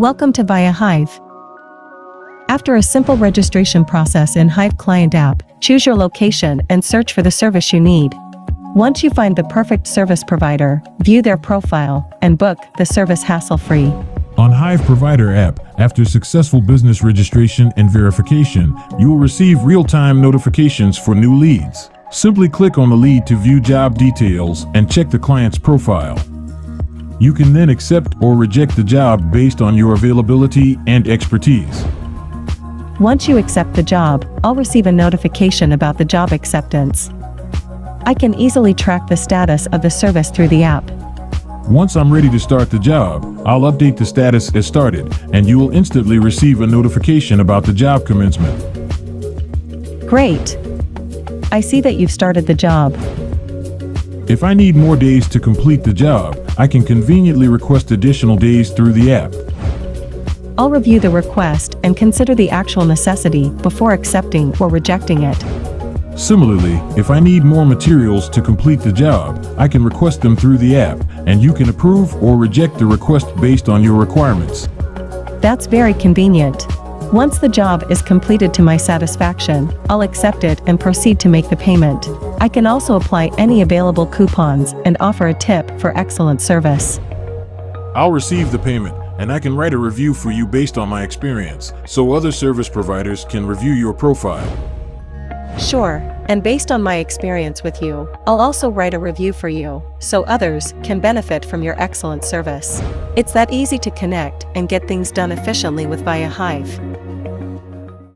Welcome to Via Hive. After a simple registration process in Hive Client app, choose your location and search for the service you need. Once you find the perfect service provider, view their profile and book the service hassle-free. On Hive Provider app, after successful business registration and verification, you will receive real-time notifications for new leads. Simply click on the lead to view job details and check the client's profile. You can then accept or reject the job based on your availability and expertise. Once you accept the job, I'll receive a notification about the job acceptance. I can easily track the status of the service through the app. Once I'm ready to start the job, I'll update the status as started, and you will instantly receive a notification about the job commencement. Great! I see that you've started the job. If I need more days to complete the job, I can conveniently request additional days through the app. I'll review the request and consider the actual necessity before accepting or rejecting it. Similarly, if I need more materials to complete the job, I can request them through the app, and you can approve or reject the request based on your requirements. That's very convenient. Once the job is completed to my satisfaction, I'll accept it and proceed to make the payment. I can also apply any available coupons and offer a tip for excellent service. I'll receive the payment, and I can write a review for you based on my experience, so other service providers can review your profile. Sure, and based on my experience with you, I'll also write a review for you, so others can benefit from your excellent service. It's that easy to connect and get things done efficiently with Via Hive.